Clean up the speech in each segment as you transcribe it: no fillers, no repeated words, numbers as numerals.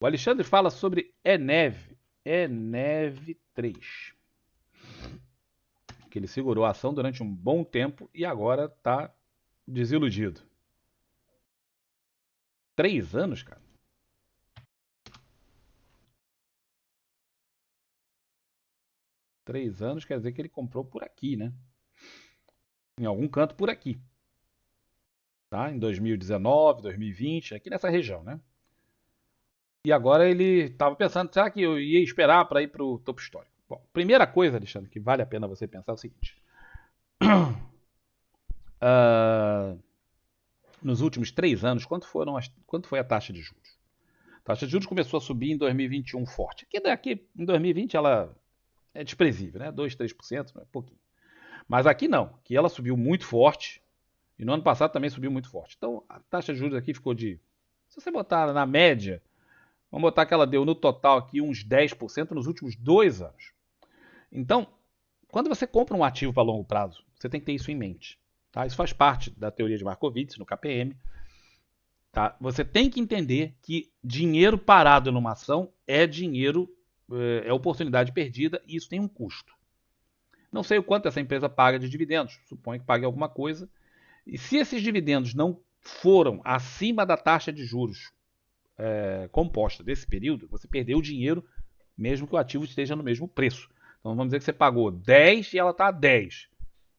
O Alexandre fala sobre Eneve. Eneve 3. Que ele segurou a ação durante um bom tempo e agora está desiludido. 3 anos, cara? 3 anos quer dizer que ele comprou por aqui, né? Em algum canto por aqui. Tá? Em 2019, 2020, aqui nessa região, né? E agora ele estava pensando, será que eu ia esperar para ir para o topo histórico? Bom, primeira coisa, Alexandre, que vale a pena você pensar é o seguinte. Ah, nos últimos 3 anos, quanto foi a taxa de juros? A taxa de juros começou a subir em 2021 forte. Aqui daqui, em 2020 ela é desprezível, né? 2, 3%, é pouquinho. Mas aqui não, aqui ela subiu muito forte e no ano passado também subiu muito forte. Então a taxa de juros aqui ficou de, se você botar na média, vamos botar que ela deu no total aqui uns 10% nos últimos 2 anos. Então, quando você compra um ativo para longo prazo, você tem que ter isso em mente. Tá? Isso faz parte da teoria de Markowitz, no KPM. Tá? Você tem que entender que dinheiro parado numa ação é dinheiro, é oportunidade perdida e isso tem um custo. Não sei o quanto essa empresa paga de dividendos, suponho que pague alguma coisa. E se esses dividendos não foram acima da taxa de juros composta desse período, você perdeu o dinheiro mesmo que o ativo esteja no mesmo preço. Então vamos dizer que você pagou 10 e ela está a 10.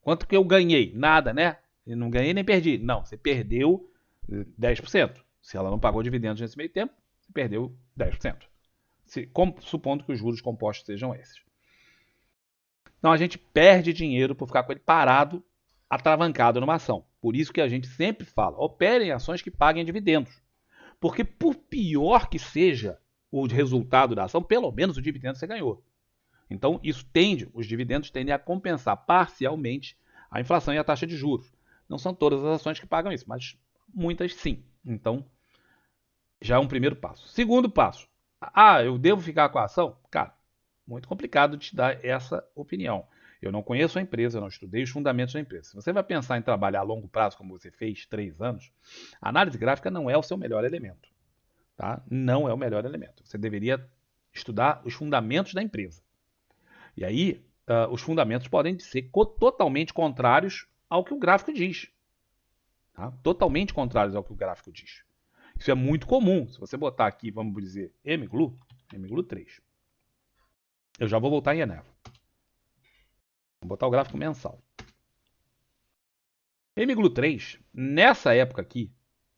Quanto que eu ganhei? Nada, né? Eu não ganhei nem perdi. Não, você perdeu 10%. Se ela não pagou dividendos nesse meio tempo, você perdeu 10%. Supondo que os juros compostos sejam esses. Então a gente perde dinheiro por ficar com ele parado, atravancado numa ação. Por isso que a gente sempre fala, operem ações que paguem dividendos. Porque por pior que seja o resultado da ação, pelo menos o dividendo você ganhou. Então os dividendos tendem a compensar parcialmente a inflação e a taxa de juros. Não são todas as ações que pagam isso, mas muitas sim. Então já é um primeiro passo. Segundo passo, eu devo ficar com a ação? Cara, muito complicado te dar essa opinião. Eu não conheço a empresa, eu não estudei os fundamentos da empresa. Se você vai pensar em trabalhar a longo prazo, como você fez 3 anos, a análise gráfica não é o seu melhor elemento. Tá? Não é o melhor elemento. Você deveria estudar os fundamentos da empresa. E aí, os fundamentos podem ser totalmente contrários ao que o gráfico diz. Tá? Totalmente contrários ao que o gráfico diz. Isso é muito comum. Se você botar aqui, vamos dizer, MGLU 3. Eu já vou voltar em Eneva. Vou botar o gráfico mensal. MGLU 3, nessa época aqui,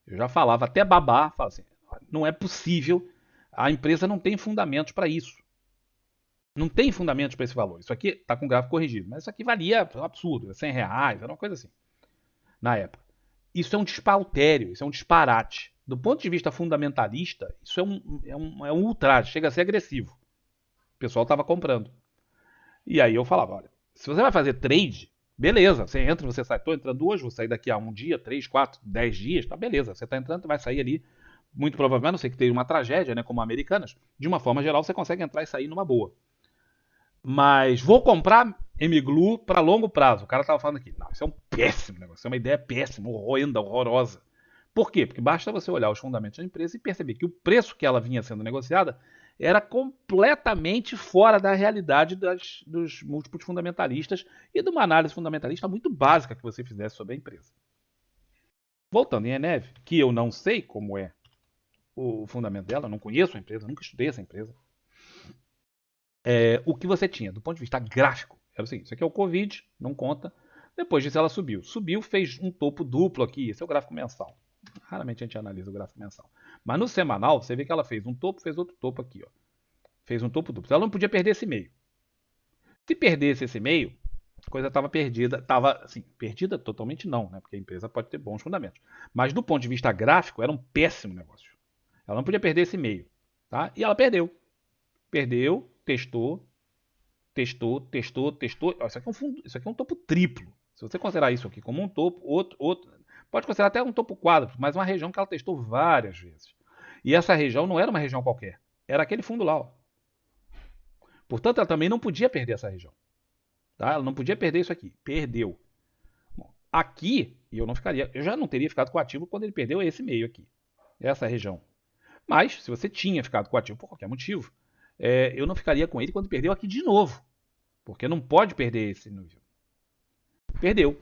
eu já falava até babar, falava assim, não é possível, a empresa não tem fundamentos para isso. Não tem fundamentos para esse valor. Isso aqui está com o gráfico corrigido, mas isso aqui valia um absurdo, R$ 100, era uma coisa assim, na época. Isso é um despautério, isso é um disparate. Do ponto de vista fundamentalista, isso é um ultraje, chega a ser agressivo. O pessoal estava comprando. E aí eu falava, olha, se você vai fazer trade, beleza, você entra, você sai, estou entrando hoje, vou sair daqui a um dia, 3, 4, 10 dias, tá beleza, você está entrando, vai sair ali, muito provavelmente, não sei que tenha uma tragédia, né, como Americanas, de uma forma geral você consegue entrar e sair numa boa. Mas vou comprar MGLU para longo prazo. O cara estava falando aqui, não, isso é um péssimo negócio, isso é uma ideia péssima, horrorosa. Por quê? Porque basta você olhar os fundamentos da empresa e perceber que o preço que ela vinha sendo negociada era completamente fora da realidade dos múltiplos fundamentalistas e de uma análise fundamentalista muito básica que você fizesse sobre a empresa. Voltando em Eneve, que eu não sei como é o fundamento dela, não conheço a empresa, nunca estudei essa empresa. O que você tinha do ponto de vista gráfico era o seguinte: isso aqui é o Covid, não conta. Depois disso ela subiu. Subiu, fez um topo duplo aqui, esse é o gráfico mensal. Raramente a gente analisa o gráfico mensal. Mas no semanal, você vê que ela fez um topo, fez outro topo aqui. Ó. Fez um topo duplo. Ela não podia perder esse meio. Se perdesse esse meio, a coisa estava perdida. Estava assim, perdida totalmente não, né? Porque a empresa pode ter bons fundamentos. Mas do ponto de vista gráfico, era um péssimo negócio. Ela não podia perder esse meio. Tá? E ela perdeu. Perdeu, testou. Isso aqui é um topo triplo. Se você considerar isso aqui como um topo, outro. Pode considerar até um topo quádruplo, mas uma região que ela testou várias vezes. E essa região não era uma região qualquer. Era aquele fundo lá. Ó. Portanto, ela também não podia perder essa região. Tá? Ela não podia perder isso aqui. Perdeu. Bom, aqui, eu já não teria ficado com o ativo quando ele perdeu esse meio aqui. Essa região. Mas, se você tinha ficado com o ativo por qualquer motivo, eu não ficaria com ele quando perdeu aqui de novo. Porque não pode perder esse nível. Perdeu.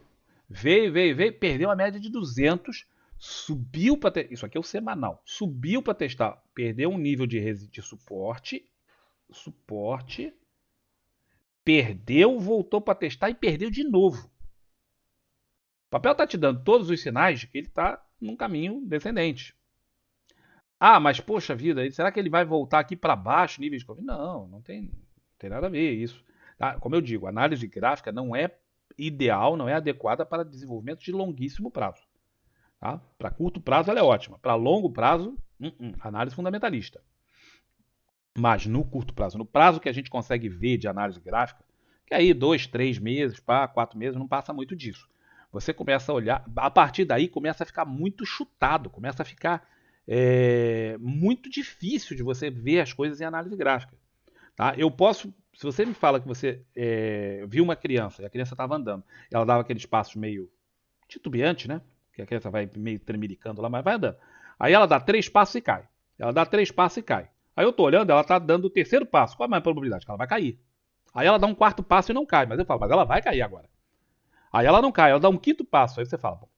Veio, perdeu a média de 200, subiu para... Isso aqui é o semanal. Subiu para testar, perdeu um nível de suporte, perdeu, voltou para testar e perdeu de novo. O papel está te dando todos os sinais de que ele está num caminho descendente. Ah, mas poxa vida, será que ele vai voltar aqui para baixo, nível de Covid? Não, não tem nada a ver isso. Tá? Como eu digo, a análise gráfica não é ideal, não é adequada para desenvolvimento de longuíssimo prazo. Tá? Para curto prazo ela é ótima, para longo prazo, análise fundamentalista. Mas no curto prazo, no prazo que a gente consegue ver de análise gráfica, que aí 2, 3 meses, 4 meses, não passa muito disso. Você começa a olhar, a partir daí começa a ficar muito chutado, começa a ficar muito difícil de você ver as coisas em análise gráfica. Tá? Eu posso, se você me fala que você viu uma criança e a criança estava andando, ela dava aqueles passos meio titubeante, né? Que a criança vai meio tremelicando lá, mas vai andando. Aí ela dá 3 passos e cai. Ela dá 3 passos e cai. Aí eu tô olhando, ela tá dando o terceiro passo. Qual é a probabilidade? Que ela vai cair. Aí ela dá um quarto passo e não cai. Mas eu falo, mas ela vai cair agora. Aí ela não cai, ela dá um quinto passo. Aí você fala, bom,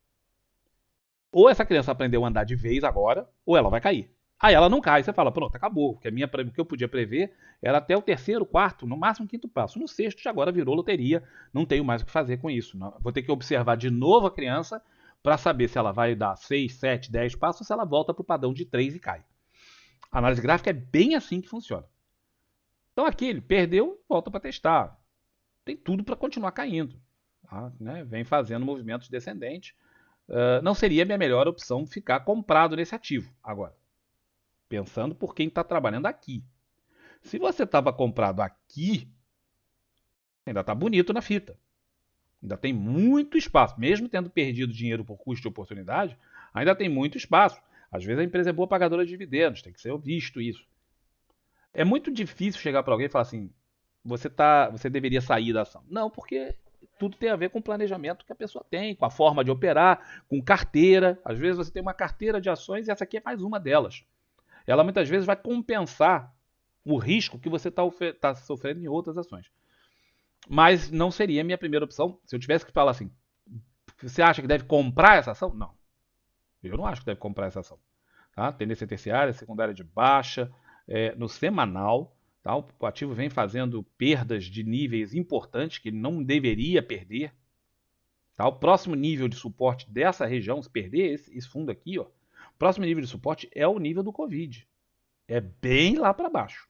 ou essa criança aprendeu a andar de vez agora, ou ela vai cair. Aí ela não cai, você fala, pronto, acabou. Porque o que eu podia prever era até o terceiro, quarto, no máximo quinto passo. No sexto já agora virou loteria, não tenho mais o que fazer com isso. Não. Vou ter que observar de novo a criança para saber se ela vai dar 6, 7, 10 passos ou se ela volta para o padrão de 3 e cai. A análise gráfica é bem assim que funciona. Então aqui ele perdeu, volta para testar. Tem tudo para continuar caindo. Tá? Né? Vem fazendo movimentos descendentes. Não seria a minha melhor opção ficar comprado nesse ativo. Agora, pensando por quem está trabalhando aqui. Se você estava comprado aqui, ainda está bonito na fita. Ainda tem muito espaço. Mesmo tendo perdido dinheiro por custo de oportunidade, ainda tem muito espaço. Às vezes a empresa é boa pagadora de dividendos, tem que ser visto isso. É muito difícil chegar para alguém e falar assim: você deveria sair da ação. Não, porque tudo tem a ver com o planejamento que a pessoa tem, com a forma de operar, com carteira. Às vezes você tem uma carteira de ações e essa aqui é mais uma delas. Ela muitas vezes vai compensar o risco que você está sofrendo em outras ações. Mas não seria a minha primeira opção. Se eu tivesse que falar assim, você acha que deve comprar essa ação? Não. Eu não acho que deve comprar essa ação. Tá? Tendência terciária, secundária de baixa, no semanal. Tá? O ativo vem fazendo perdas de níveis importantes que ele não deveria perder. Tá? O próximo nível de suporte dessa região, se perder esse fundo aqui, ó, o próximo nível de suporte é o nível do Covid. É bem lá para baixo.